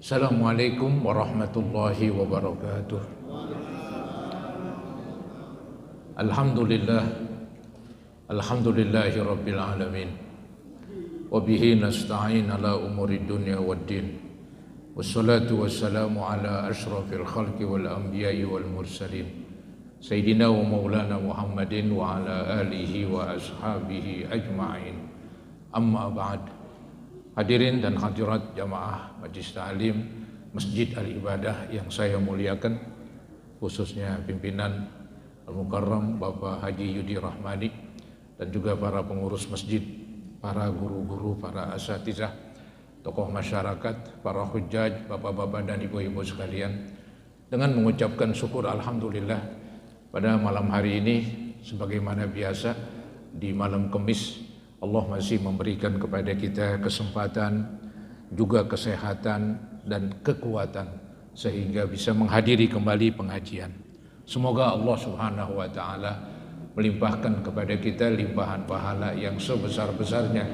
Assalamualaikum warahmatullahi wabarakatuh. Alhamdulillah, alhamdulillahi rabbil alamin. Wabihi nasta'in ala umuri dunya waddin. Wassalatu wassalamu ala ashrafil khalqi wal anbiya'i wal mursalin. Sayyidina wa maulana Muhammadin wa ala alihi wa ashabihi ajma'in. Amma ba'd. Hadirin dan hadirat jamaah Majlis Ta'lim Masjid Al-Ibadah yang saya muliakan, khususnya pimpinan Al-Mukarram Bapak Haji Yudi Rahmadi dan juga para pengurus masjid, para guru-guru, para asatizah, tokoh masyarakat, para hujjaj, bapak-bapak dan ibu-ibu sekalian, dengan mengucapkan syukur alhamdulillah pada malam hari ini sebagaimana biasa di malam Kamis Allah masih memberikan kepada kita kesempatan, juga kesehatan dan kekuatan sehingga bisa menghadiri kembali pengajian. Semoga Allah Subhanahu wa taala melimpahkan kepada kita limpahan pahala yang sebesar-besarnya,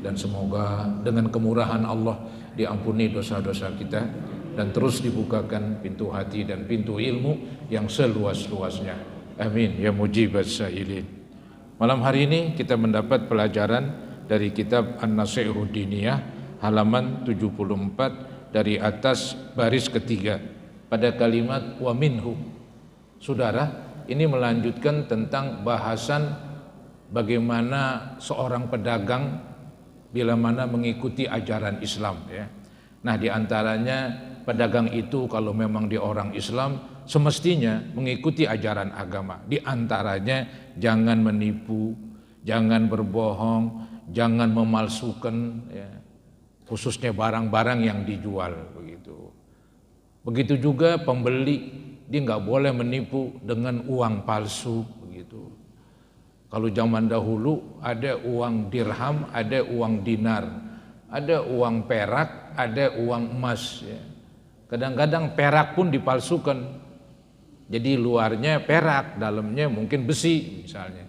dan semoga dengan kemurahan Allah diampuni dosa-dosa kita dan terus dibukakan pintu hati dan pintu ilmu yang seluas-luasnya. Amin ya mujibas sa'ilin. Malam hari ini kita mendapat pelajaran dari kitab An-Nasihatul Diniyah halaman 74 dari atas baris ketiga pada kalimat wa minhu. Saudara, ini melanjutkan tentang bahasan bagaimana seorang pedagang bila mana mengikuti ajaran Islam ya. Nah, di antaranya pedagang itu kalau memang dia orang Islam semestinya mengikuti ajaran agama. Di antaranya jangan menipu, jangan berbohong, jangan memalsukan ya, khususnya barang-barang yang dijual begitu. Begitu juga pembeli, dia nggak boleh menipu dengan uang palsu begitu. Kalau zaman dahulu ada uang dirham, ada uang dinar, ada uang perak, ada uang emas ya. Kadang-kadang perak pun dipalsukan. Jadi luarnya perak, dalamnya mungkin besi misalnya.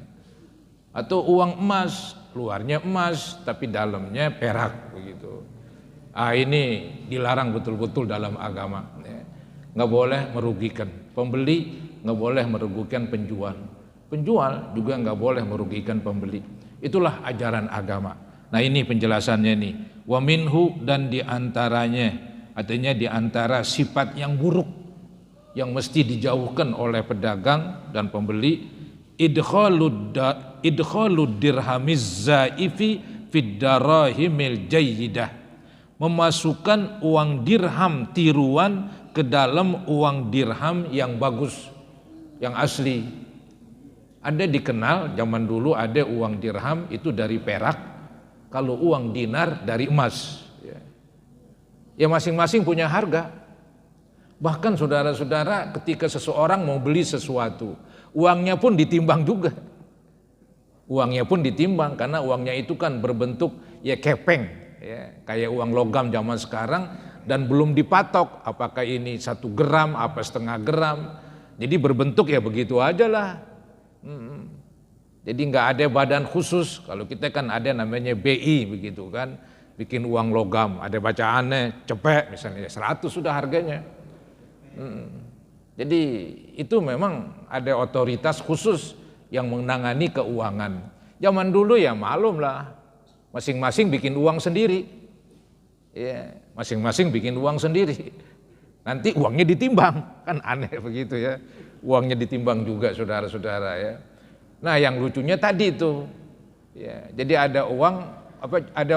Atau uang emas, luarnya emas tapi dalamnya perak begitu. Ini dilarang betul-betul dalam agama ya. Nggak boleh merugikan pembeli, nggak boleh merugikan penjual. Penjual juga nggak boleh merugikan pembeli. Itulah ajaran agama. Nah, ini penjelasannya nih. Wa minhu, dan diantaranya, artinya diantara sifat yang buruk yang mesti dijauhkan oleh pedagang dan pembeli, idkhalud dirhamiz zaifi fid darahimil jayyidah, memasukkan uang dirham tiruan ke dalam uang dirham yang bagus, yang asli. Ada dikenal zaman dulu ada uang dirham itu dari perak, kalau uang dinar dari emas ya masing-masing punya harga. Bahkan saudara-saudara, ketika seseorang mau beli sesuatu, uangnya pun ditimbang juga. Uangnya pun ditimbang karena uangnya itu kan berbentuk ya kepeng, ya, kayak uang logam zaman sekarang, dan belum dipatok apakah ini 1 gram apa setengah gram. Jadi berbentuk ya begitu aja lah. Jadi nggak ada badan khusus. Kalau kita kan ada namanya BI begitu kan, bikin uang logam, ada bacaannya cepek misalnya 100 sudah harganya. Jadi itu memang ada otoritas khusus yang menangani keuangan. Zaman dulu ya malum lah, masing-masing bikin uang sendiri. Ya, masing-masing bikin uang sendiri. Nanti uangnya ditimbang, kan aneh begitu ya. Uangnya ditimbang juga saudara-saudara ya. Nah, yang lucunya tadi itu, ya, jadi ada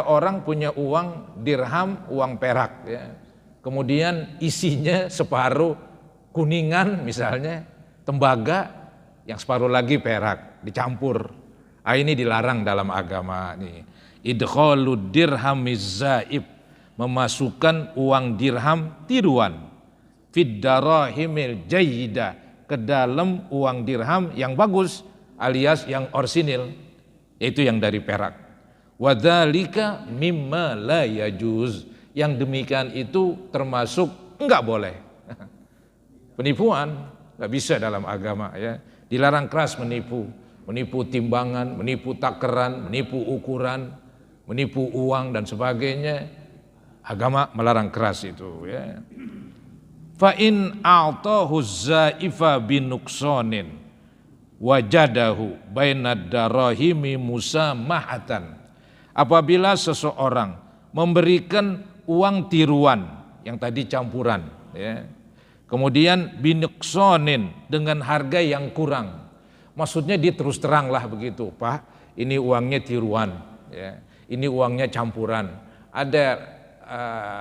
orang punya uang dirham, uang perak ya. Kemudian isinya separuh kuningan misalnya, tembaga, yang separuh lagi perak, dicampur. Ini dilarang dalam agama nih. Idkhalud dirhamiz zaib, memasukkan uang dirham tiruan, fid darahimil jayyidah, ke dalam uang dirham yang bagus alias yang orsinil, yaitu yang dari perak. Wadzalika mimma la yajuz, yang demikian itu termasuk enggak boleh. Penipuan enggak bisa dalam agama ya. Dilarang keras menipu timbangan, menipu takaran, menipu ukuran, menipu uang dan sebagainya. Agama melarang keras itu ya. Fa in a'tahu zaifa binuksonin wajadahu bainad darahimi musamahatan. Apabila seseorang memberikan uang tiruan yang tadi campuran ya. Kemudian binuksonin dengan harga yang kurang. Maksudnya dia terus terang lah begitu, Pak, ini uangnya tiruan ya. Ini uangnya campuran. Ada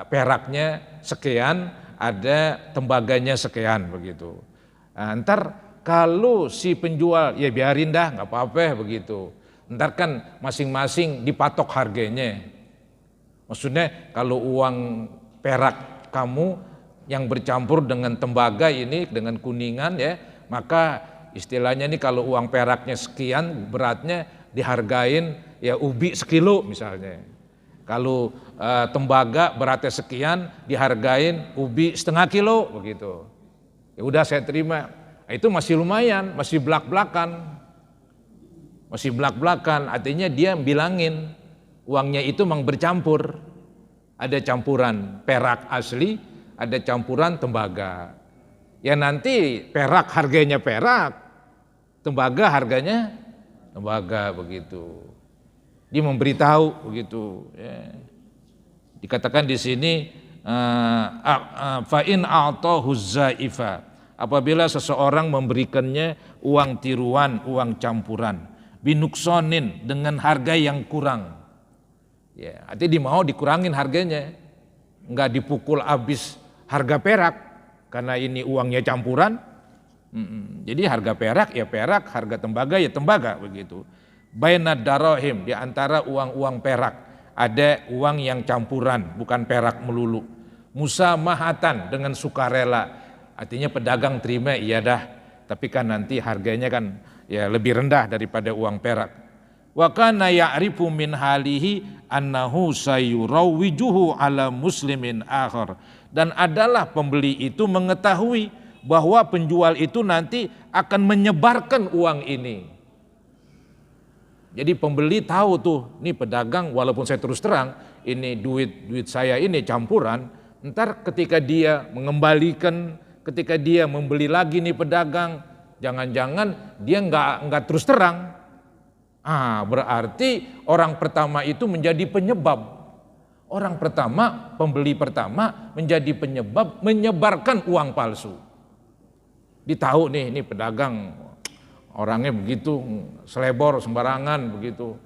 peraknya sekian, ada tembaganya sekian begitu. Nah, ntar kalau si penjual ya biarin dah, nggak apa-apa begitu. Ntar kan masing-masing dipatok harganya. Maksudnya kalau uang perak kamu yang bercampur dengan tembaga ini dengan kuningan ya, maka istilahnya nih kalau uang peraknya sekian beratnya dihargain ya ubi sekilo misalnya. Kalau tembaga beratnya sekian dihargain ubi setengah kilo begitu. Ya udah saya terima. Itu masih lumayan, masih belak-belakan. Masih belak-belakan, artinya dia bilangin uangnya itu memang bercampur. Ada campuran perak asli, ada campuran tembaga. Ya nanti perak harganya perak, tembaga harganya tembaga begitu. Dia memberitahu begitu. Ya. Dikatakan di sini fa in a'tahu zaifa. Apabila seseorang memberikannya uang tiruan, uang campuran, binuksonin dengan harga yang kurang. Ya, artinya dia mau dikurangin harganya. Enggak dipukul habis harga perak karena ini uangnya campuran. Jadi harga perak ya perak, harga tembaga ya tembaga begitu. Bainad darahim, di antara uang-uang perak ada uang yang campuran bukan perak melulu. Musamahatan dengan sukarela, artinya pedagang terima iya dah, tapi kan nanti harganya kan ya lebih rendah daripada uang perak. Wa kana ya'rifu min halihi annahu sayurawijuhu ala muslimin akhar, dan adalah pembeli itu mengetahui bahwa penjual itu nanti akan menyebarkan uang ini. Jadi pembeli tahu tuh, nih pedagang walaupun saya terus terang, ini duit saya ini campuran, ntar ketika dia mengembalikan, ketika dia membeli lagi nih pedagang, jangan-jangan dia nggak terus terang. Berarti orang pertama itu menjadi penyebab. Orang pertama, pembeli pertama menjadi penyebab menyebarkan uang palsu. Ditahu nih, ini pedagang orangnya begitu selebor sembarangan begitu.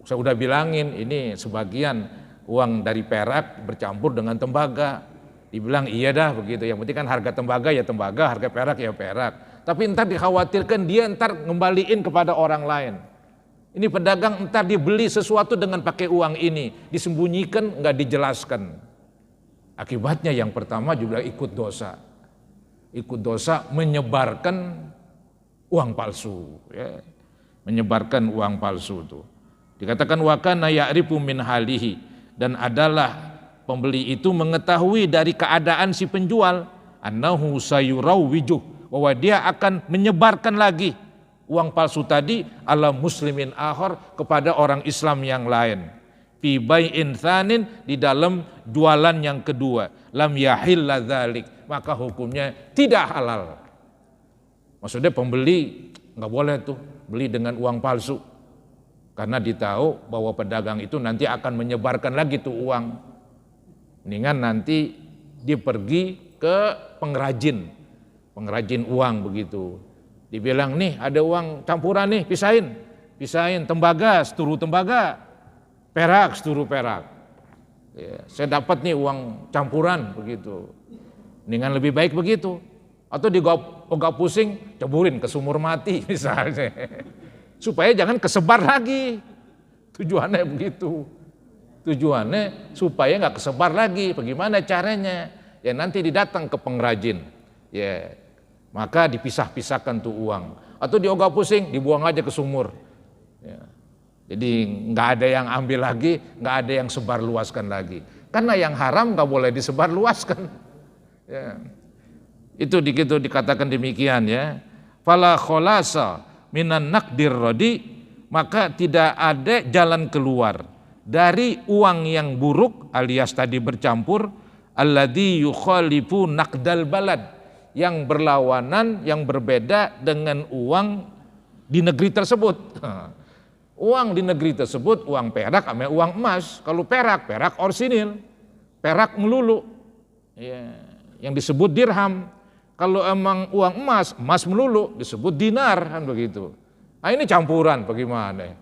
Saya udah bilangin ini sebagian uang dari perak bercampur dengan tembaga. Dibilang iya dah begitu. Yang penting kan harga tembaga ya tembaga, harga perak ya perak. Tapi entar dikhawatirkan dia entar ngembaliin kepada orang lain. Ini pedagang entar dibeli sesuatu dengan pakai uang ini, disembunyikan nggak dijelaskan. Akibatnya yang pertama juga ikut dosa. Ikut dosa menyebarkan uang palsu, ya. Menyebarkan uang palsu itu. Dikatakan wa kana ya'rifu min halihi, dan adalah pembeli itu mengetahui dari keadaan si penjual, annahu sayurawijuh, bahwa dia akan menyebarkan lagi uang palsu tadi ala muslimin akhar, kepada orang Islam yang lain. Fi bai'in tsanin, di dalam jualan yang kedua, lam yahilla dzalik, maka hukumnya tidak halal. Maksudnya pembeli nggak boleh tuh beli dengan uang palsu, karena ditahu bahwa pedagang itu nanti akan menyebarkan lagi tuh uang. Mendingan nanti dia pergi ke pengrajin uang begitu. Dibilang nih ada uang campuran nih, pisahin tembaga seturu tembaga, perak seturu perak. Ya, saya dapat nih uang campuran begitu. Mendingan lebih baik begitu. Atau digogak pusing, ceburin ke sumur mati misalnya. Supaya jangan kesebar lagi. Tujuannya begitu. Tujuannya supaya nggak kesebar lagi. Bagaimana caranya? Ya nanti didatang ke pengrajin. Ya, maka dipisah-pisahkan tuh uang. Atau diogak pusing, dibuang aja ke sumur. Ya. Jadi nggak ada yang ambil lagi, nggak ada yang sebar luaskan lagi. Karena yang haram nggak boleh disebar luaskan. Ya. Itu dikatakan demikian ya. Fala kholasa minan naqdir rodi, maka tidak ada jalan keluar dari uang yang buruk alias tadi bercampur, alladzi yukhalifu naqdal balad, yang berlawanan, yang berbeda dengan uang di negeri tersebut. Uang di negeri tersebut uang perak sama uang emas. Kalau perak orsinil, perak melulu, ya, yang disebut dirham. Kalau emang uang emas, emas melulu, disebut dinar, kan begitu. Nah ini campuran bagaimana?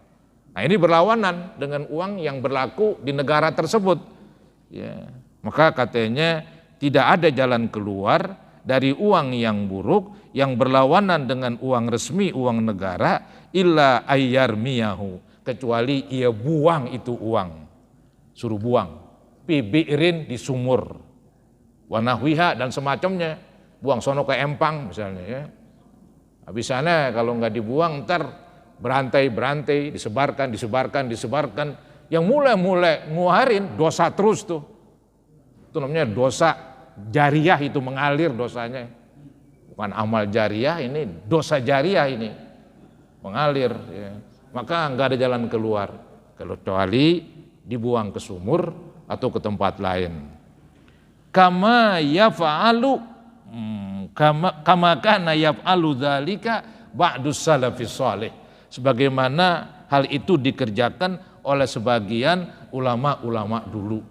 Nah ini berlawanan dengan uang yang berlaku di negara tersebut. Ya, maka katanya tidak ada jalan keluar dari uang yang buruk, yang berlawanan dengan uang resmi, uang negara, illa ayyarmiyahu, kecuali ia buang itu uang. Suruh buang. Pibirin di sumur. Wanahwiha dan semacamnya. Buang sono ke empang misalnya ya. Habis sana kalau nggak dibuang ntar berantai, disebarkan. Yang mulai nguarin dosa terus tuh. Itu namanya dosa jariah, itu mengalir dosanya. Bukan amal jariah, ini dosa jariah ini. Mengalir ya. Maka nggak ada jalan keluar. Kecuali dibuang ke sumur atau ke tempat lain. Kama yaf'alu kama kana yaf'alu dzalika ba'dus salafis shalih, sebagaimana hal itu dikerjakan oleh sebagian ulama-ulama dulu.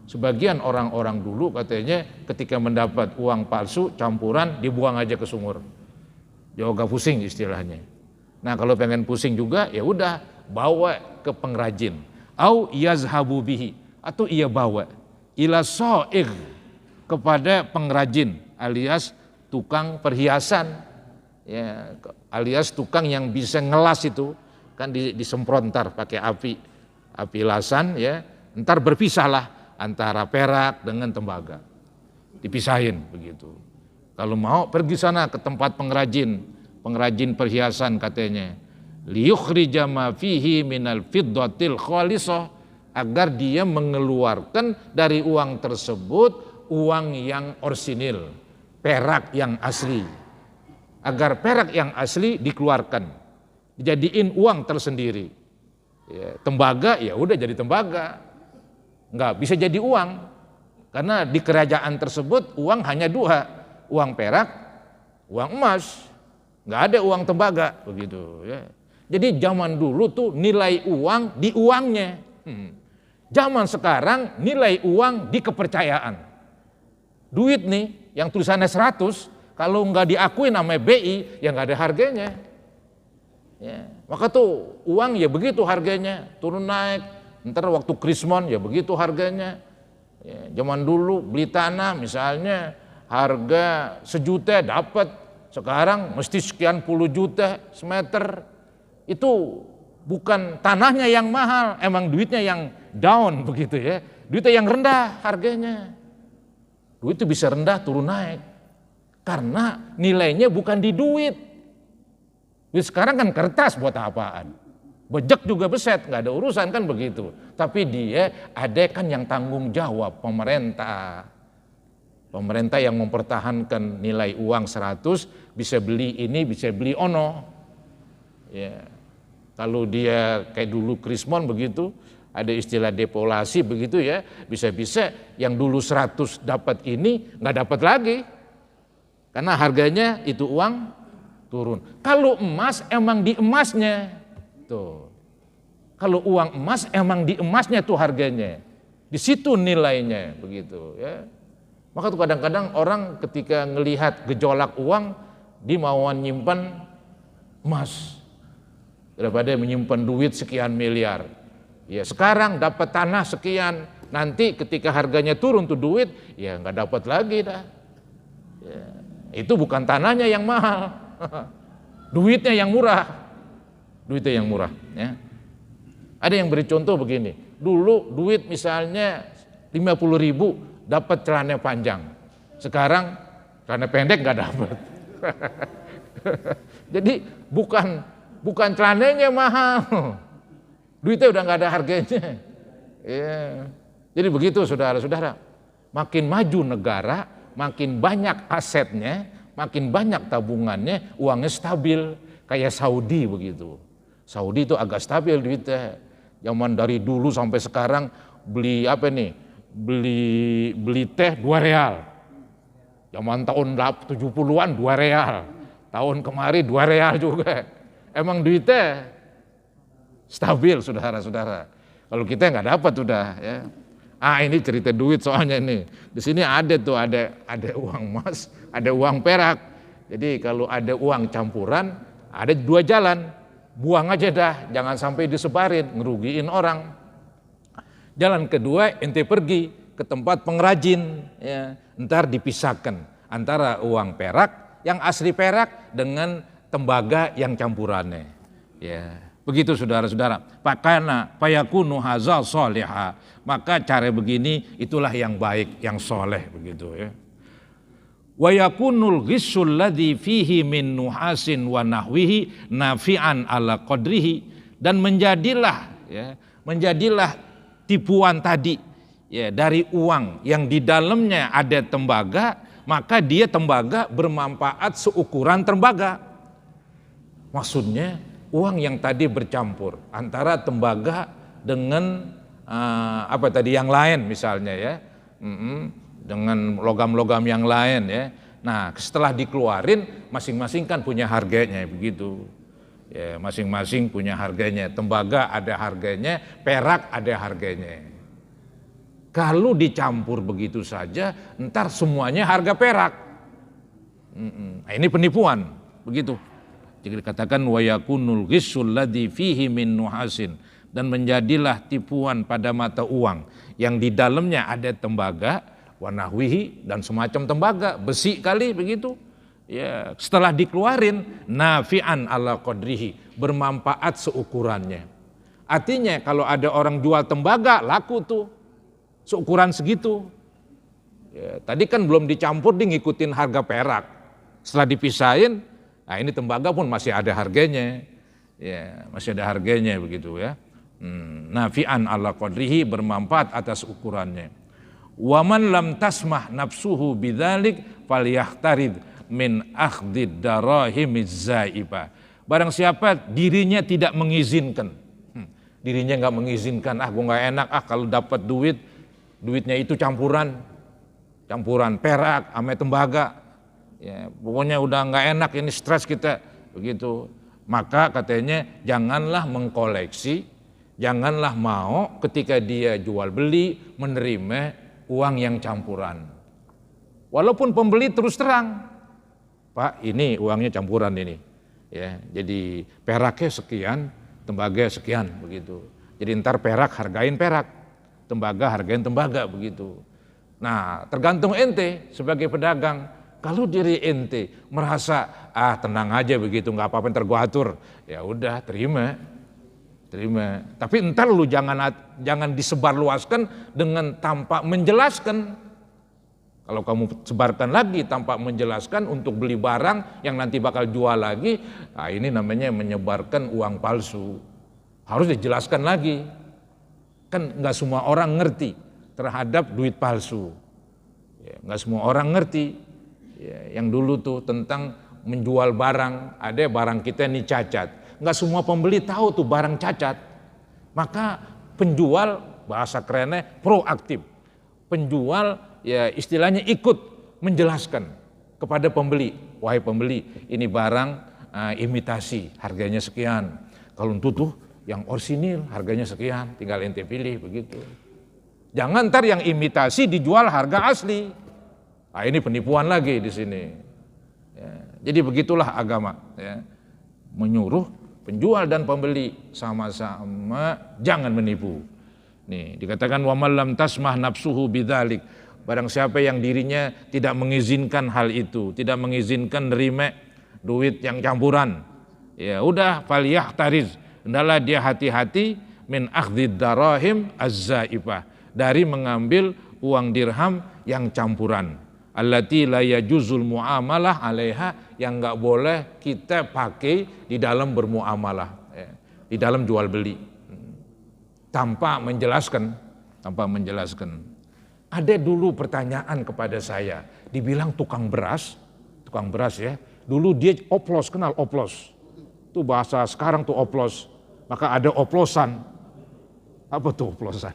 Sebagian orang-orang dulu katanya ketika mendapat uang palsu campuran dibuang aja ke sumur. Jangan pusing istilahnya. Nah, kalau pengen pusing juga ya udah bawa ke pengrajin. Au yazhabu bihi, atau ia bawa ila so'ig, kepada pengrajin alias tukang perhiasan, ya, alias tukang yang bisa ngelas itu kan disemprot ntar pakai api lasan ya, ntar berpisahlah antara perak dengan tembaga, dipisahin begitu. Kalau mau pergi sana ke tempat pengrajin perhiasan katanya, liyukhrija ma fihi minal fiddatil khalisah, agar dia mengeluarkan dari uang tersebut uang yang orsinil, perak yang asli, agar perak yang asli dikeluarkan, dijadiin uang tersendiri. Ya, tembaga ya udah jadi tembaga, nggak bisa jadi uang, karena di kerajaan tersebut uang hanya dua, uang perak, uang emas, nggak ada uang tembaga begitu. Ya. Jadi zaman dulu tuh nilai uang di uangnya, zaman sekarang nilai uang di kepercayaan. Duit nih yang tulisannya 100, kalau nggak diakui namanya BI ya nggak ada harganya. Ya, maka tuh uang ya begitu harganya, turun naik. Ntar waktu krismon ya begitu harganya. Ya, zaman dulu beli tanah misalnya harga 1 juta dapat, sekarang mesti sekian puluh juta semeter. Itu bukan tanahnya yang mahal, emang duitnya yang down begitu ya. Duitnya yang rendah harganya. Duit itu bisa rendah turun naik karena nilainya bukan di duit. Duit sekarang kan kertas buat apaan? Bejek juga beset, nggak ada urusan kan begitu. Tapi dia ada kan yang tanggung jawab, pemerintah. Pemerintah yang mempertahankan nilai uang 100 bisa beli ini, bisa beli ono. Ya. Kalau dia kayak dulu krismon begitu, ada istilah depolasi begitu ya, bisa-bisa yang dulu 100 dapat ini nggak dapat lagi, karena harganya itu uang turun. Kalau emas emang di emasnya, tuh. Kalau uang emas emang di emasnya tuh harganya, di situ nilainya begitu ya. Maka tuh kadang-kadang orang ketika ngelihat gejolak uang, dia mau nyimpan emas daripada menyimpan duit sekian miliar. Ya sekarang dapat tanah sekian, nanti ketika harganya turun tuh duit, ya nggak dapat lagi dah. Ya, itu bukan tanahnya yang mahal, duitnya yang murah, Ya. Ada yang beri contoh begini, dulu duit misalnya 50.000 dapat celana panjang, sekarang celana pendek nggak dapat. Jadi bukan celananya mahal. Duitnya udah nggak ada harganya. Ya. Jadi begitu saudara-saudara. Makin maju negara, makin banyak asetnya, makin banyak tabungannya, uangnya stabil. Kayak Saudi begitu. Saudi itu agak stabil duitnya. Zaman dari dulu sampai sekarang beli apa nih? Beli teh 2 real. Zaman tahun 70-an 2 real. Tahun kemarin 2 real juga. Emang duitnya stabil, saudara-saudara. Kalau kita nggak dapat udah ya. Ini cerita duit soalnya ini. Di sini ada tuh ada uang emas, ada uang perak. Jadi kalau ada uang campuran, ada 2 jalan. Buang aja dah, jangan sampai disebarin, ngerugiin orang. Jalan kedua, ente pergi ke tempat pengrajin, ya. Ntar dipisahkan antara uang perak yang asli perak dengan tembaga yang campurannya. Ya, begitu saudara-saudara. Pakana payakunu hazal soleha. Maka cara begini itulah yang baik, yang soleh begitu ya. Wa yakunul ghisul ladzi fihi min nuhasin wa nahwihi nafi'an ala qadrihi, dan menjadilah tipuan tadi ya dari uang yang di dalamnya ada tembaga, maka dia tembaga bermanfaat seukuran tembaga. Maksudnya uang yang tadi bercampur antara tembaga dengan yang lain misalnya ya. Dengan logam-logam yang lain ya. Nah, setelah dikeluarin masing-masing kan punya harganya begitu. Ya, masing-masing punya harganya. Tembaga ada harganya, perak ada harganya. Kalau dicampur begitu saja, ntar semuanya harga perak. Nah, ini penipuan, begitu. Jadi dikatakan wa yakunul ghisul ladzi fihi min nuhasin, dan menjadilah tipuan pada mata uang yang di dalamnya ada tembaga, wanahwihi, dan semacam tembaga, besi kali begitu. Ya, setelah dikeluarin nafi'an ala qadrihi, bermanfaat seukurannya. Artinya kalau ada orang jual tembaga laku tuh seukuran segitu. Ya, tadi kan belum dicampur, dia ngikutin harga perak. Setelah dipisahin, nah ini tembaga pun masih ada harganya. Ya, masih ada harganya begitu ya. Nafi'an ala qadrihi, bermanfaat atas ukurannya. Waman lam tasmah nafsuhu bidzalik falyahtarid min akhdid darahimiz zaiba. Barang siapa dirinya tidak mengizinkan, dirinya nggak mengizinkan, gue nggak enak kalau dapat duitnya itu campuran perak sama tembaga, ya pokoknya udah nggak enak, ini stres kita begitu. Maka katanya janganlah mengkoleksi, janganlah mau ketika dia jual beli menerima uang yang campuran. Walaupun pembeli terus terang, Pak ini uangnya campuran ini, ya jadi peraknya sekian, tembaga sekian begitu. Jadi ntar perak hargain perak, tembaga hargain tembaga begitu. Nah tergantung ente sebagai pedagang. Kalau diri ente merasa tenang aja begitu, nggak apa-apa ntar gua atur, ya udah terima. Tapi entar lu jangan disebarluaskan dengan tanpa menjelaskan. Kalau kamu sebarkan lagi tanpa menjelaskan untuk beli barang yang nanti bakal jual lagi, ini namanya menyebarkan uang palsu. Harus dijelaskan lagi. Kan nggak semua orang ngerti terhadap duit palsu. Ya, nggak semua orang ngerti. Ya, yang dulu tuh tentang menjual barang, ada barang kita ini cacat. Nggak semua pembeli tahu tuh barang cacat. Maka penjual, bahasa kerennya proaktif. Penjual ya istilahnya ikut menjelaskan kepada pembeli. Wahai pembeli, ini barang imitasi, harganya sekian. Kalau tuh yang orisinil harganya sekian, tinggal ente pilih begitu. Jangan ntar yang imitasi dijual harga asli. Ini penipuan lagi di sini. Ya, jadi begitulah agama. Ya. Menyuruh penjual dan pembeli sama-sama jangan menipu. Nih dikatakan wa man lam tasmah nafsuhu bidzalik. Barang siapa yang dirinya tidak mengizinkan hal itu, tidak mengizinkan nerima duit yang campuran, ya udah falyahtariz, hendaklah dia hati-hati min akhdid darahim az-zaibah, dari mengambil uang dirham yang campuran. Allati la yajuzul muamalah alaiha, yang enggak boleh kita pakai di dalam bermuamalah, ya, di dalam jual beli tanpa menjelaskan. Ada dulu pertanyaan kepada saya, dibilang tukang beras ya, dulu dia oplos, kenal oplos? Itu bahasa sekarang tuh oplos. Maka ada oplosan. Apa tuh oplosan?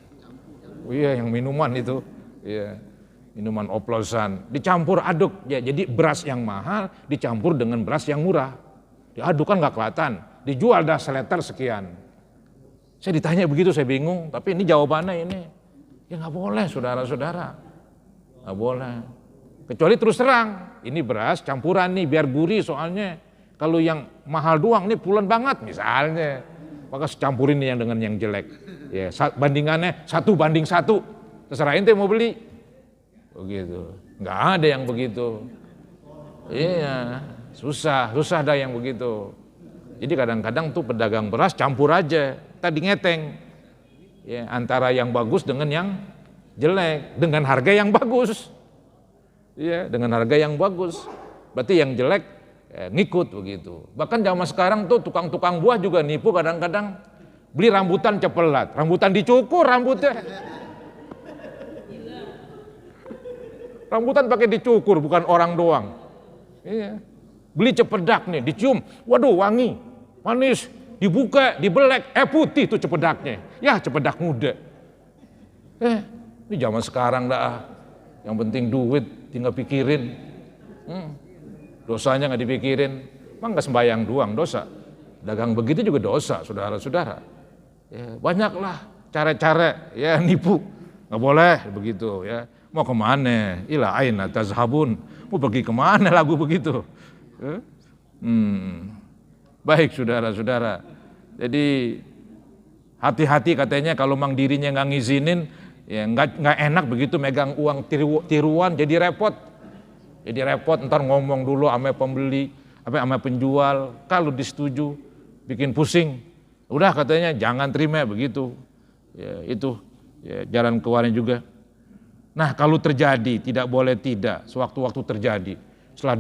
Oh iya, yang minuman itu. Iya, minuman oplosan. Dicampur aduk. Ya, jadi beras yang mahal dicampur dengan beras yang murah. Diaduk kan nggak kelihatan. Dijual dah seleter sekian. Saya ditanya begitu, saya bingung. Tapi ini jawabannya ini. Ya nggak boleh, saudara-saudara. Nggak boleh. Kecuali terus terang. Ini beras campuran nih, biar gurih soalnya. Kalau yang mahal doang nih pulen banget misalnya. Maka campurin yang dengan yang jelek. Ya, bandingannya 1:1. Terserah ente mau beli. Begitu. Nggak ada yang begitu. Iya, susah ada yang begitu. Jadi kadang-kadang tuh pedagang beras campur aja, tadi ngeteng. Ya, antara yang bagus dengan yang jelek, dengan harga yang bagus. Iya, dengan harga yang bagus. Berarti yang jelek ngikut begitu. Bahkan zaman sekarang tuh tukang-tukang buah juga nipu kadang-kadang. Beli rambutan cepelat, rambutan dicukur rambutnya. Rambutan pakai dicukur, bukan orang doang. Iya. Beli cepedak nih, dicium, waduh wangi, manis, dibuka, dibelek, putih tuh cepedaknya. Ya cepedak muda. Ini zaman sekarang dah. Yang penting duit, tinggal pikirin. Dosanya nggak dipikirin, emang nggak sembahyang doang dosa. Dagang begitu juga dosa, saudara-saudara. Ya, banyaklah cara-cara ya nipu, nggak boleh begitu ya. Mau kemana? Ila aina tazhabun. Mau pergi kemana lagu begitu? Baik saudara-saudara. Jadi hati-hati katanya kalau mang dirinya nggak ngizinin, ya nggak enak begitu megang uang tiruan, jadi repot. Jadi repot ntar ngomong dulu sama pembeli, sama penjual. Kalau disetujui, bikin pusing. Udah katanya jangan terima begitu. Ya, itu ya, jalan keluarnya juga. Nah kalau terjadi, tidak boleh tidak, sewaktu-waktu terjadi. Setelah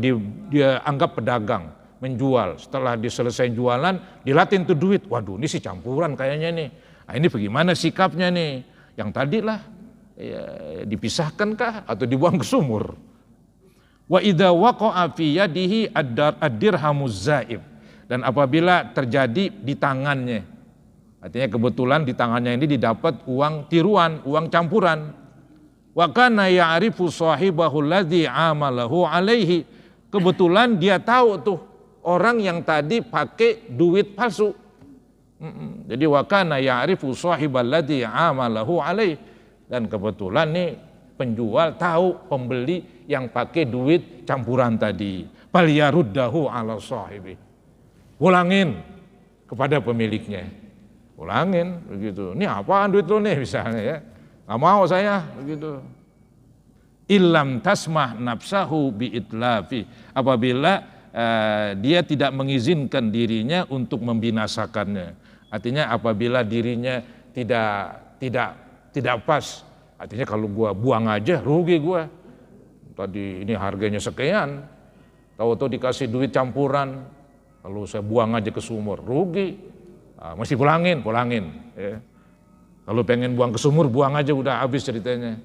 dia anggap pedagang, menjual, setelah dia selesai jualan, dilatin tuh duit. Waduh ini sih campuran kayaknya nih. Nah ini bagaimana sikapnya nih? Yang tadi lah, ya, dipisahkankah atau dibuang ke sumur? Wa idza waqa'a fi yadihi ad-dirhamuz zaib. Dan apabila terjadi di tangannya, artinya kebetulan di tangannya ini didapat uang tiruan, uang campuran. Wa kana ya'rifu sahibahu alladhi amalahu alaihi. Kebetulan dia tahu tuh orang yang tadi pakai duit palsu. Jadi wa kana ya'rifu sahibal ladzi amalahu alaihi. Dan kebetulan nih penjual tahu pembeli yang pakai duit campuran tadi. Fal yaruddahu ala sahibi. Ulangin kepada pemiliknya. Ulangin begitu. Ini apaan duit lo nih misalnya ya. Nggak mau saya begitu. Illam tasmah nafsahu biitlafi. Apabila dia tidak mengizinkan dirinya untuk membinasakannya. Artinya apabila dirinya tidak pas. Artinya kalau gua buang aja rugi gua. Tadi ini harganya sekian. Tahu-tahu dikasih duit campuran. Kalau saya buang aja ke sumur, rugi. Mesti pulangin. Ya. Kalau pengen buang ke sumur, buang aja udah habis ceritanya.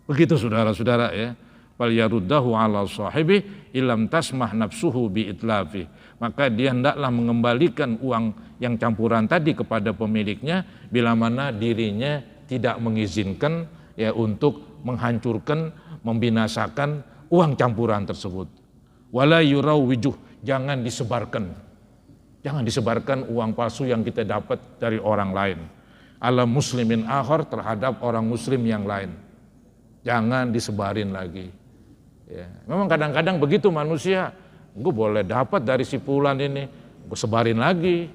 Begitu saudara-saudara ya. Fal yaruddahu ala sahibi illam tasmah nafsuhu bi itlafi. Maka dia hendaklah mengembalikan uang yang campuran tadi kepada pemiliknya bila mana dirinya tidak mengizinkan ya untuk menghancurkan, membinasakan uang campuran tersebut. Wala yurawwijuh. Jangan disebarkan uang palsu yang kita dapat dari orang lain. Ala muslimin akhar terhadap orang muslim yang lain. Jangan disebarin lagi. Ya. Memang kadang-kadang begitu manusia. Gue boleh dapat dari si fulan ini, gue sebarin lagi.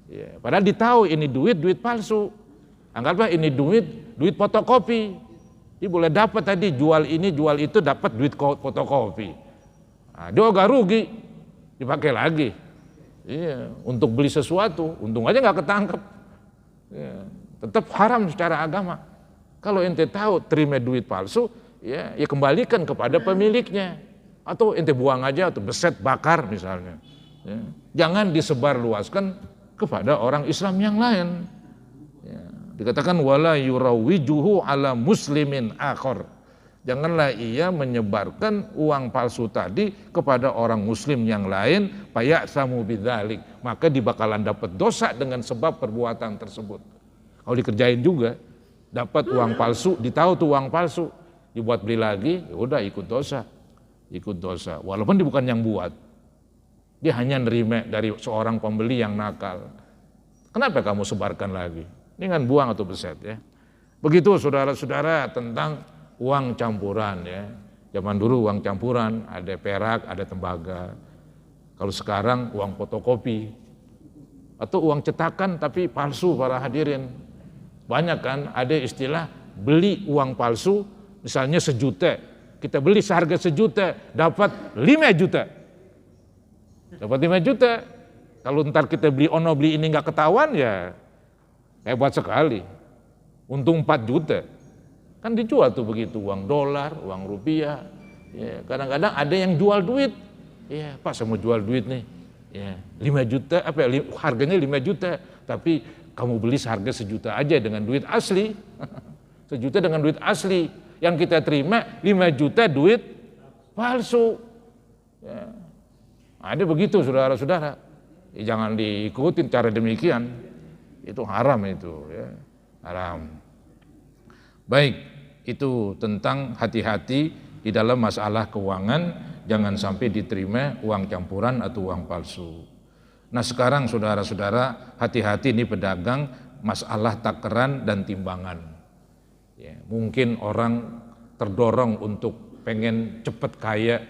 Ya. Padahal ditahu ini duit palsu. Anggaplah ini duit fotokopi. Dia boleh dapat tadi jual ini jual itu dapat duit fotokopi. Nah, dia agak rugi. Dipakai lagi, iya, untuk beli sesuatu, untung aja nggak ketangkep, ya, tetap haram secara agama. Kalau ente tahu terima duit palsu, ya kembalikan kepada pemiliknya, atau ente buang aja atau beset bakar misalnya. Ya. Jangan disebarluaskan kepada orang Islam yang lain. Ya. Dikatakan wala yurawwijuhu ala muslimin akhar. Janganlah ia menyebarkan uang palsu tadi kepada orang muslim yang lain, faya'samu bidzalik, maka dibakalan dapat dosa dengan sebab perbuatan tersebut. Kalau dikerjain juga, dapat uang palsu, ditahu tuh uang palsu, dibuat beli lagi, ya udah ikut dosa. Ikut dosa. Walaupun dia bukan yang buat. Dia hanya nerima dari seorang pembeli yang nakal. Kenapa kamu sebarkan lagi? Ini kan buang atau beset ya. Begitu saudara-saudara tentang uang campuran ya. Zaman dulu uang campuran, ada perak, ada tembaga. Kalau sekarang uang fotokopi. Atau uang cetakan tapi palsu para hadirin. Banyak kan ada istilah beli uang palsu, misalnya 1 juta. Kita beli seharga 1 juta, dapat 5 juta. Dapat 5 juta. Kalau ntar kita beli ono beli ini nggak ketahuan ya hebat sekali. Untung 4 juta. Kan dijual tuh begitu, uang dolar, uang rupiah. Ya, kadang-kadang ada yang jual duit. Ya, Pak saya mau jual duit nih. Ya, 5 juta, harganya 5 juta. Tapi kamu beli seharga 1 juta aja dengan duit asli. 1 juta dengan duit asli. Yang kita terima 5 juta duit palsu. Ya. Ada begitu saudara-saudara. Ya, jangan diikutin cara demikian. Itu haram itu. Ya. Haram. Baik, itu tentang hati-hati di dalam masalah keuangan. Jangan sampai diterima uang campuran atau uang palsu. Nah sekarang saudara-saudara, hati-hati nih pedagang masalah takaran dan timbangan. Ya, mungkin orang terdorong untuk pengen cepat kaya,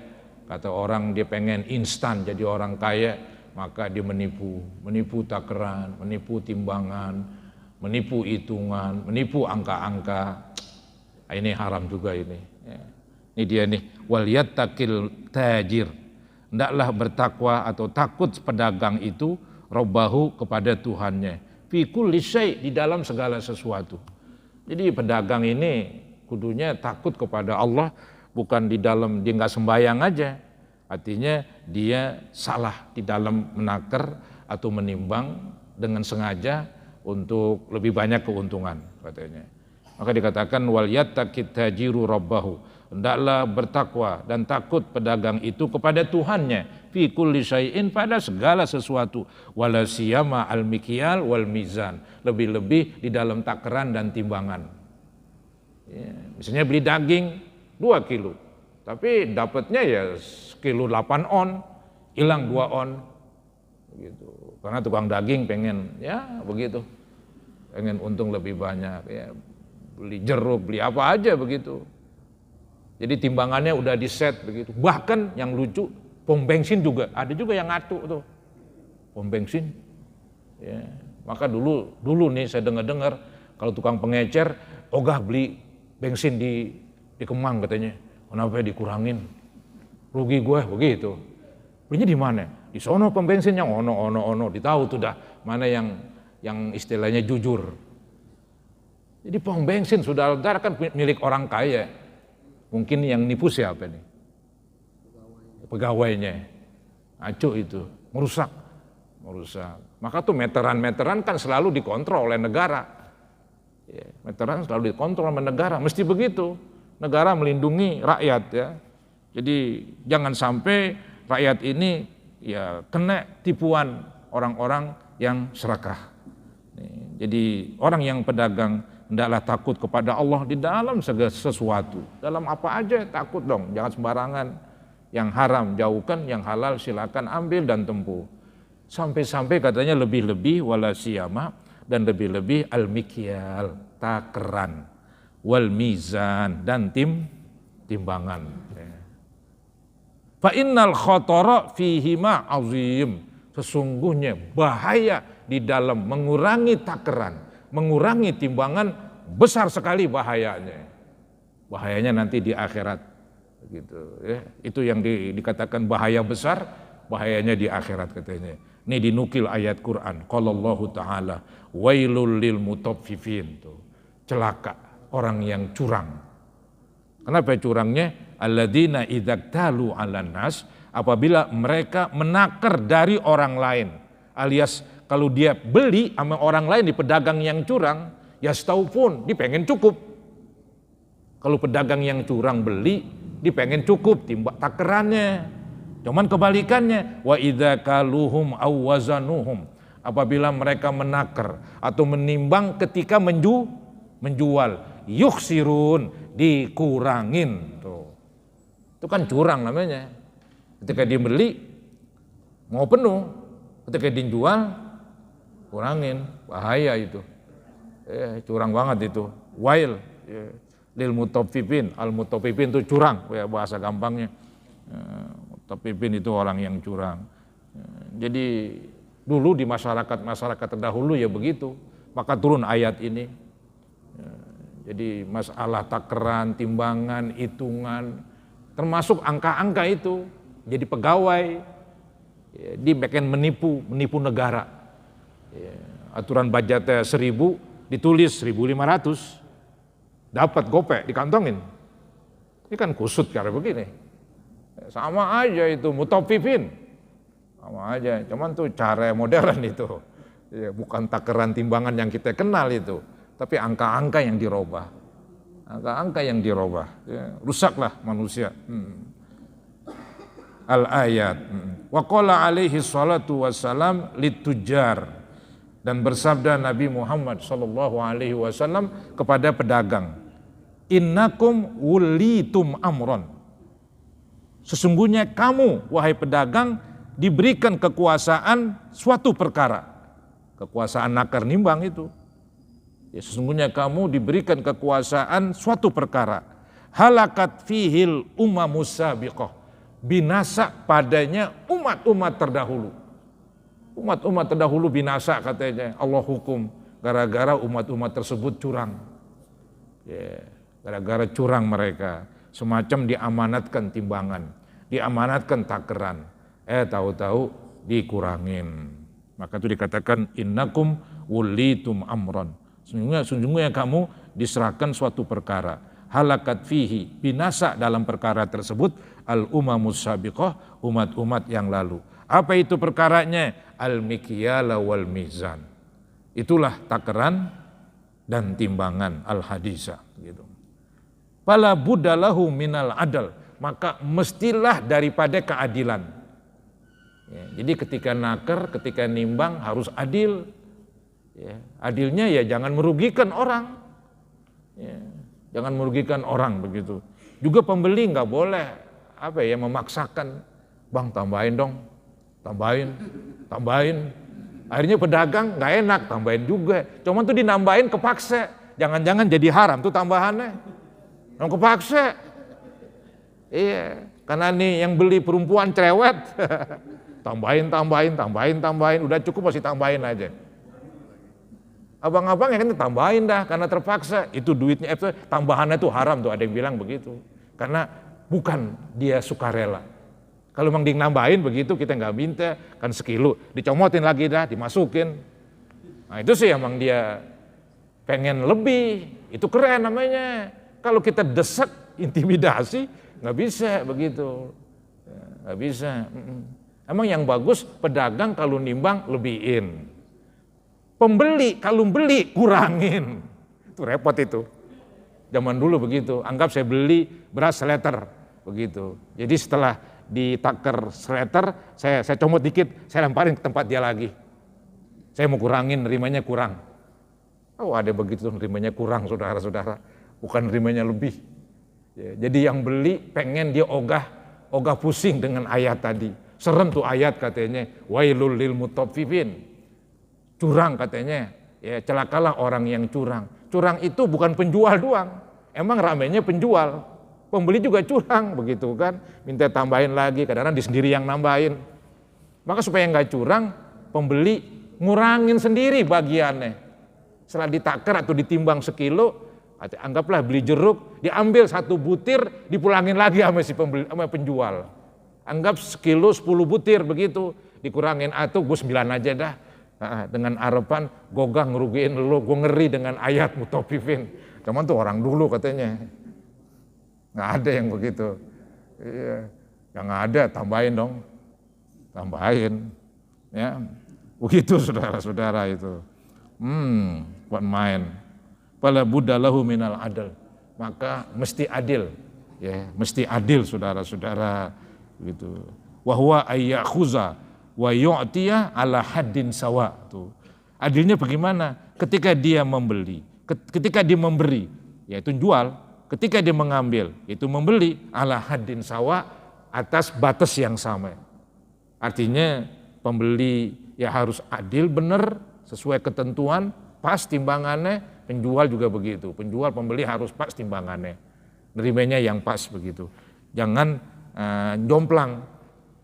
kata orang dia pengen instan jadi orang kaya, maka dia menipu takaran, menipu timbangan, menipu hitungan, menipu angka-angka. Ini haram juga ini. Ya. Ini dia nih, wal yattaqil tajir. Hendaklah bertakwa atau takut pedagang itu robbahu kepada Tuhannya. Fi kulli syai' di dalam segala sesuatu. Jadi pedagang ini kudunya takut kepada Allah, bukan di dalam dia nggak sembahyang aja. Artinya dia salah di dalam menakar atau menimbang dengan sengaja untuk lebih banyak keuntungan katanya. Maka dikatakan wal yattaqit tajiru rabbahu. Hendaklah bertakwa dan takut pedagang itu kepada Tuhannya fi kulli syai'in pada segala sesuatu wala siyama al mikyal wal mizan, lebih-lebih di dalam takaran dan timbangan. Ya, misalnya beli daging 2 kilo tapi dapatnya ya sekilo 8 on, hilang 2 on begitu. Karena tukang daging pengen ya begitu, pengen untung lebih banyak ya, beli jeruk, beli apa aja begitu. Jadi timbangannya udah di set begitu. Bahkan yang lucu, pom bensin juga ada juga yang ngatur tuh. Pom bensin. Ya. Maka dulu nih saya dengar kalau tukang pengecer, ogah beli bensin di Kemang katanya. Kenapa dikurangin? Rugi gue begitu. Belinya di mana? Di sono pom bensinnya ono. Ditahu tuh dah mana yang istilahnya jujur. Jadi pom bensin saudara kan milik orang kaya. Mungkin yang nipu siapa nih? Pegawainya. Acuh itu, merusak. Maka tuh meteran kan selalu dikontrol oleh negara. Ya, meteran selalu dikontrol oleh negara, mesti begitu. Negara melindungi rakyat ya. Jadi jangan sampai rakyat ini ya kena tipuan orang-orang yang serakah. Jadi orang yang pedagang hendaklah takut kepada Allah di dalam segala sesuatu. Dalam apa aja takut dong, jangan sembarangan. Yang haram jauhkan, yang halal silakan ambil dan tempuh. Sampai-sampai katanya lebih-lebih wala siyama dan lebih-lebih al-mikyal, takaran, wal mizan dan timbangan. Fa innal khatara fihima azim. Sesungguhnya bahaya di dalam mengurangi takaran, mengurangi timbangan besar sekali bahayanya. Bahayanya nanti di akhirat gitu ya. Itu yang dikatakan bahaya besar, bahayanya di akhirat katanya. Ini dinukil ayat Quran. Qala Allah Ta'ala wailul lil mutaffifin tuh. Celaka orang yang curang. Kenapa curangnya? Alladzina idzaktalu 'alan nas, apabila mereka menakar dari orang lain. Alias kalau dia beli sama orang lain di pedagang yang curang, ya setahu pun dia pengen cukup. Kalau pedagang yang curang beli, dia pengen cukup timbang takarannya. Cuman kebalikannya, wa idza kaluhum aw wazanuhum, apabila mereka menakar atau menimbang ketika menjual. Yukhsirun, dikurangin. Tuh. Itu kan curang namanya. Ketika dia beli mau penuh, ketika dijual kurangin, bahaya itu. Curang banget itu. Wail lil mutaffifin, al mutaffifin itu curang, ya bahasa gampangnya. Mutaffifin itu orang yang curang. Jadi dulu di masyarakat terdahulu ya begitu, maka turun ayat ini. Jadi masalah takaran, timbangan, hitungan, termasuk angka-angka itu, jadi pegawai, di bagian menipu negara. Aturan budgetnya 1.000, ditulis 1.500, dapat gopek dikantongin. Ini kan kusut karena begini. Sama aja itu mutaffifin, sama aja. Cuman tuh cara modern itu, bukan takaran timbangan yang kita kenal itu. Tapi angka-angka yang dirubah, rusaklah manusia. Al-ayat. Wa qala alaihi salatu wassalam litujjar, dan bersabda Nabi Muhammad sallallahu alaihi wasallam kepada pedagang, innakum wulitum amron, sesungguhnya kamu wahai pedagang diberikan kekuasaan suatu perkara, kekuasaan nakar nimbang itu. Ya, sesungguhnya kamu diberikan kekuasaan suatu perkara. Halakat fihil umamus sabiqah, binasa padanya umat-umat terdahulu. Umat-umat terdahulu binasa katanya, Allah hukum gara-gara umat-umat tersebut curang. Ya, gara-gara curang mereka, semacam diamanatkan timbangan, diamanatkan takaran. Tahu-tahu dikurangin. Maka itu dikatakan innakum wulitum amron. Sesungguhnya kamu diserahkan suatu perkara. Halakat fihi, binasa dalam perkara tersebut al-umamus sabiqah, umat-umat yang lalu. Apa itu perkaranya? Al-mikyala wal mizan. Itulah takaran dan timbangan al-hadisa gitu. Fala buddalahu minal adal, maka mestilah daripada keadilan. Ya, jadi ketika nakar, ketika nimbang harus adil. Ya, adilnya ya jangan merugikan orang, ya, jangan merugikan orang begitu. Juga pembeli nggak boleh memaksakan, bang tambahin dong, tambahin. Akhirnya pedagang nggak enak, tambahin juga. Cuman tuh dinambahin kepaksa, jangan-jangan jadi haram tuh tambahannya, yang kepaksa. Iya, karena nih yang beli perempuan cerewet, tambahin, udah cukup masih tambahin aja. Abang-abang ya kan tambahin dah karena terpaksa, itu duitnya tambahannya tuh haram tuh, ada yang bilang begitu. Karena bukan dia sukarela. Kalau memang dinambahin begitu kita nggak minta, kan sekilo dicomotin lagi dah, dimasukin. Nah itu sih emang dia pengen lebih, itu keren namanya. Kalau kita desak, intimidasi, nggak bisa begitu, nggak bisa. Emang yang bagus pedagang kalau nimbang lebihin. Pembeli kalau beli kurangin, itu repot itu. Zaman dulu begitu, anggap saya beli beras seliter begitu. Jadi setelah ditakar seliter, saya comot dikit, saya lemparin ke tempat dia lagi. Saya mau kurangin, nerimanya kurang. Oh ada begitu, nerimanya kurang saudara-saudara, bukan nerimanya lebih. Ya, jadi yang beli pengen dia ogah pusing dengan ayat tadi. Serem tuh ayat katanya, wailul lil mutaffifin. Curang katanya, ya celakalah orang yang curang. Curang itu bukan penjual doang, emang ramainya penjual, pembeli juga curang begitu kan, minta tambahin lagi, kadang-kadang di sendiri yang nambahin. Maka supaya nggak curang, pembeli ngurangin sendiri bagiannya. Setelah ditakar atau ditimbang sekilo, anggaplah beli jeruk, diambil 1 butir, dipulangin lagi sama si pembeli, sama penjual. Anggap sekilo 10 butir begitu, dikurangin atau gue 9 aja dah. Dengan harapan gogah ngerugiin lo, gue ngeri dengan ayat mutaffifin. Cuman tuh orang dulu katanya, nggak ada yang begitu. Iya, yang ada tambahin dong, tambahin. Ya, begitu saudara-saudara itu. Buat main. Fala buddalahu minal adl, maka mesti adil. Ya, mesti adil saudara-saudara. Gitu. Wahwa ayyakhuza wa yu'tiya ala haddin sawa. Tuh. Adilnya bagaimana? Ketika dia membeli, ketika dia memberi, yaitu jual, ketika dia mengambil, itu membeli ala haddin sawa, atas batas yang sama. Artinya pembeli ya harus adil, benar, sesuai ketentuan, pas timbangannya, penjual juga begitu. Penjual pembeli harus pas timbangannya, nerimanya yang pas begitu. Jangan jomplang,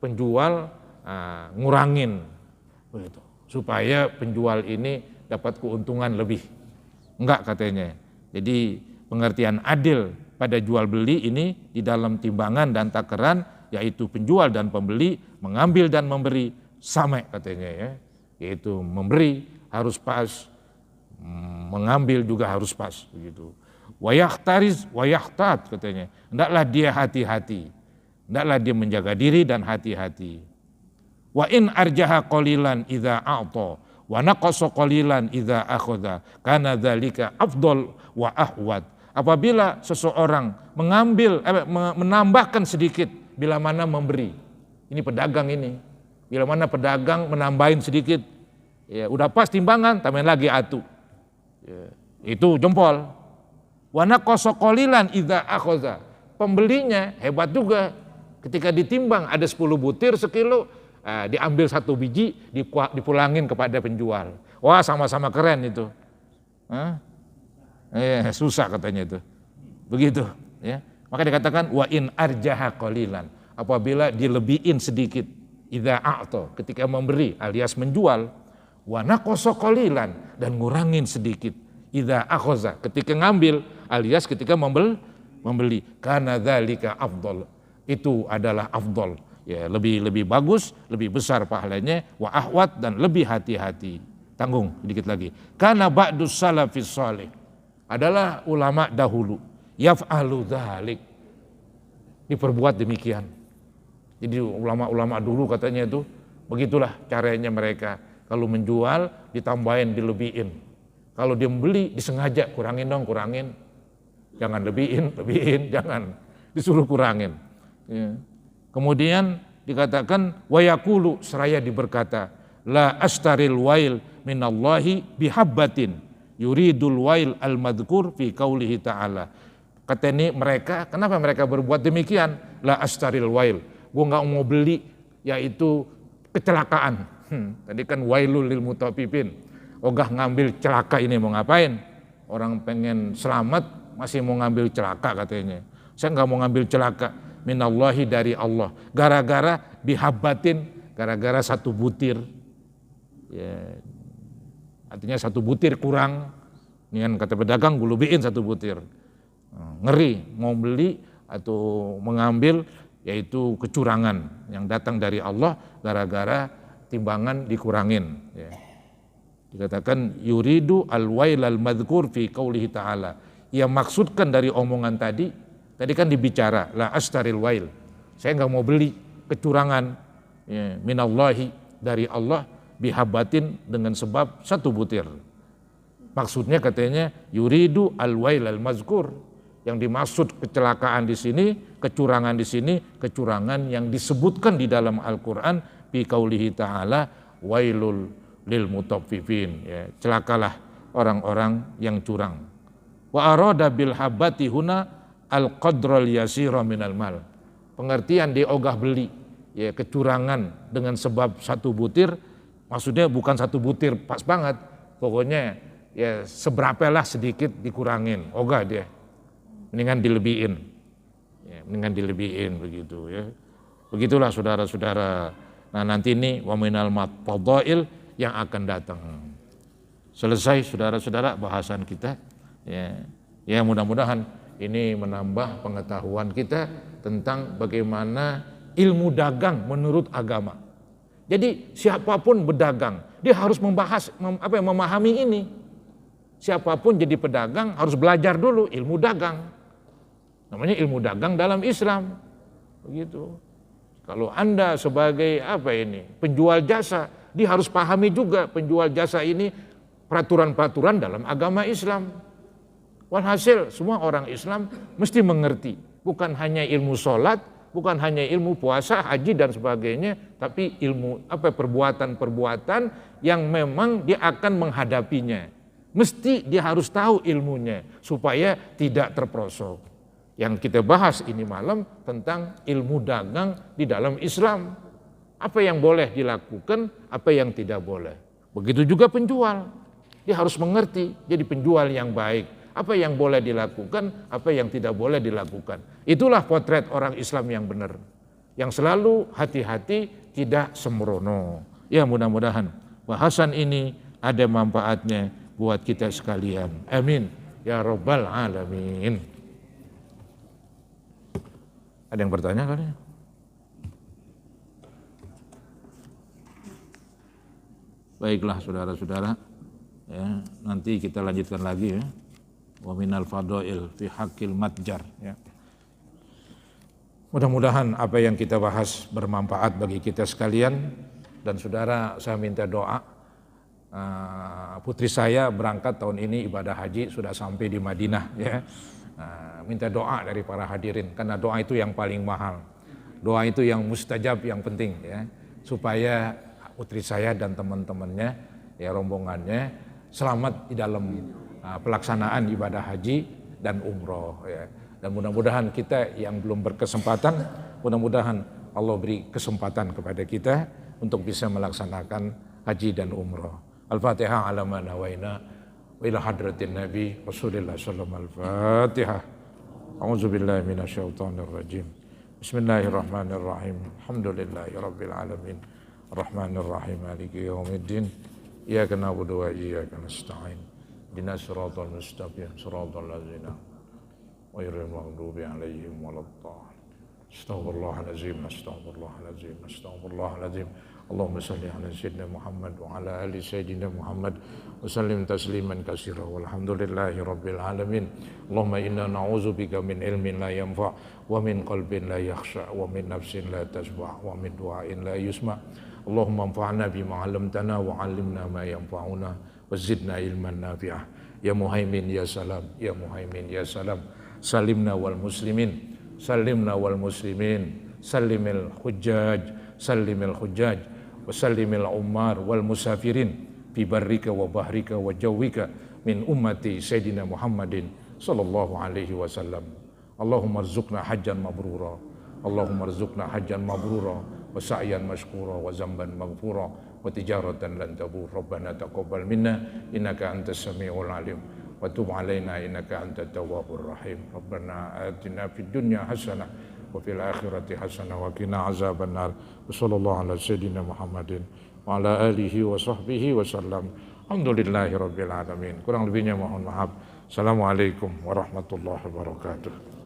penjual ngurangin begitu, supaya penjual ini dapat keuntungan lebih. Enggak katanya. Jadi pengertian adil pada jual beli ini di dalam timbangan dan takaran, yaitu penjual dan pembeli mengambil dan memberi sama katanya ya. Yaitu memberi harus pas, mengambil juga harus pas begitu. Wayahtariz wayahtat katanya. Hendaklah dia hati-hati. Hendaklah dia menjaga diri dan hati-hati. Wa in arjaha qalilan idza a'ta wa naqasa qalilan idza akhadha kana dzalika afdal wa ahwat. Apabila seseorang menambahkan sedikit bila mana memberi. Ini pedagang ini. Bila mana pedagang menambahin sedikit, ya udah pas timbangan, tambahin lagi atu. Ya, itu jempol. Wa naqasa qalilan idza akhadha. Pembelinya hebat juga. Ketika ditimbang ada 10 butir sekilo, diambil 1 biji, dipulangin kepada penjual. Wah, sama-sama keren itu. Susah katanya itu. Begitu, ya. Maka dikatakan wa in arjaha qalilan. Apabila dilebihin sedikit, idza a'ta, ketika memberi alias menjual, wa naqasa qalilan, dan ngurangin sedikit, idza akhadha, ketika ngambil alias ketika membeli, kana dzalika afdal. Itu adalah afdal, ya, lebih bagus, lebih besar pahalanya, wa ahwat, dan lebih hati-hati. Tanggung sedikit lagi. Kana ba'dus salafis salih, adalah ulama dahulu, yaf'alu dzalik, diperbuat demikian. Jadi ulama-ulama dulu katanya itu begitulah caranya mereka. Kalau menjual ditambahin, dilebihin. Kalau dia membeli disengaja kurangin dong, kurangin. Jangan lebihin, jangan disuruh kurangin. Ya. Kemudian dikatakan wayakulu, seraya diberkata, la astaril wail minallahi bihabbatin yuridul wail al-madhkur fi qaulihi ta'ala. Kata ini mereka, kenapa mereka berbuat demikian? La astaril wail, gue nggak mau beli, yaitu kecelakaan. Tadi kan wailul lil mutaffifin, ogah ngambil celaka ini mau ngapain? Orang pengen selamat masih mau ngambil celaka katanya. Saya nggak mau ngambil celaka, minallahi, dari Allah, gara-gara bihabbatin, gara-gara 1 butir, ya, artinya 1 butir kurang. Ini kan kata pedagang, gue lebihin 1 butir. Ngeri mau beli atau mengambil, yaitu kecurangan yang datang dari Allah gara-gara timbangan dikurangin. Ya. Dikatakan yuridu al-wail al-madhkur fi qaulihi ta'ala. Ia maksudkan dari omongan tadi kan dibicara la astaril wail, saya nggak mau beli kecurangan, ya, minallahi, dari Allah, bihabatin, dengan sebab 1 butir. Maksudnya katanya yuridu al-wail al-mazkur, yang dimaksud kecelakaan di sini, kecurangan di sini, kecurangan yang disebutkan di dalam Al-Qur'an bi qaulihi ta'ala wailul lil mutaffifin, ya, celakalah orang-orang yang curang. Wa arada bil habati huna al-qadral yasira minal mal. Pengertian di ogah beli, ya, kecurangan dengan sebab 1 butir, maksudnya bukan 1 butir pas banget, pokoknya ya seberapalah sedikit dikurangin, ogah dia, mendingan dilebihin, ya, mendingan dilebihin begitu, ya. Begitulah saudara-saudara. Nah nanti ini wa minal fadail yang akan datang. Selesai saudara-saudara bahasan kita, ya, ya mudah-mudahan ini menambah pengetahuan kita tentang bagaimana ilmu dagang menurut agama. Jadi siapapun berdagang, dia harus memahami ini. Siapapun jadi pedagang harus belajar dulu ilmu dagang. Namanya ilmu dagang dalam Islam. Begitu. Kalau Anda sebagai penjual jasa, dia harus pahami juga penjual jasa ini peraturan-peraturan dalam agama Islam. Walhasil semua orang Islam mesti mengerti, bukan hanya ilmu sholat, bukan hanya ilmu puasa, haji dan sebagainya, tapi ilmu perbuatan-perbuatan yang memang dia akan menghadapinya. Mesti dia harus tahu ilmunya supaya tidak terperosok. Yang kita bahas ini malam tentang ilmu dagang di dalam Islam. Apa yang boleh dilakukan, apa yang tidak boleh. Begitu juga penjual. Dia harus mengerti jadi penjual yang baik. Apa yang boleh dilakukan, apa yang tidak boleh dilakukan. Itulah potret orang Islam yang benar. Yang selalu hati-hati, tidak sembrono. Ya, mudah-mudahan bahasan ini ada manfaatnya buat kita sekalian. Amin. Ya Rabbal Alamin. Ada yang bertanya kali? Baiklah saudara-saudara, ya, nanti kita lanjutkan lagi ya. Wa minal fadail fi haqqil matjar ya. Mudah-mudahan apa yang kita bahas bermanfaat bagi kita sekalian. Dan saudara, saya minta doa. Putri saya berangkat tahun ini ibadah haji, sudah sampai di Madinah ya. Minta doa dari para hadirin, karena doa itu yang paling mahal. Doa itu yang mustajab, yang penting ya. Supaya putri saya dan teman-temannya, ya rombongannya, selamat di dalam pelaksanaan ibadah haji dan umroh ya. Dan mudah-mudahan kita yang belum berkesempatan, mudah-mudahan Allah beri kesempatan kepada kita untuk bisa melaksanakan haji dan umroh. Al-Fatihah ala ma nawaina wa ila hadratin Nabi Rasulullah sallallahu alaihi wasallam. Al-Fatihah. A'udzubillahi minasyaitonir rajim. Bismillahirrahmanirrahim. Alhamdulillahi rabbil alamin. Arrahmanir rahim. Maliki yaumiddin. Iyyaka na'budu wa iyyaka nasta'in. Ihdinas siratal mustaqim. Siratal ladzina ghairil maghdubi 'alaihim waladdallin. Astaghfirullahalazim. Astaghfirullahalazim. Astaghfirullahalazim. Allahumma salli ala sayyidina Muhammad wa ala ali sayyidina Muhammad wa sallim tasliman katsira walhamdulillahi rabbil alamin. Allahumma inna na'udzubika min ilmin la yanfa' wa min qalbin la yakhsha wa min nafsin la tashba' wa min du'ain la yusma'. Allahumma anfa'na bima 'allamtana wa 'allimna ma yanfa'una wa zidna ilman nafi'ah. Ya Muhaimin ya salam, ya Muhaimin ya salam. Salimna wal muslimin, salimna wal muslimin, salimil hujjaj, salimil hujjaj. Wasallimil ummar wal musafirin fi barrika wa bahrika wa jawwika min ummati Sayyidina Muhammadin sallallahu alaihi wasallam. Allahumma rzuqna hajjan mabrura, Allahumma rzuqna hajjan mabrura wa sa'yan mashkura wa zamban maghfura wa tijaratan lan tabur. Rabbana taqabbal minna innaka antas samiul alim wa tub alaina innaka antat tawwabur rahim. Rabbana atina fid dunya hasanah wa fil akhirati hasanah wa qina azabannar. Wassallallahu ala sayyidina Muhammadin wa ala alihi wa sahbihi wa sallam. Alhamdulillahi rabbil alamin. Kurang lebihnya mohon maaf. Assalamualaikum warahmatullahi wabarakatuh.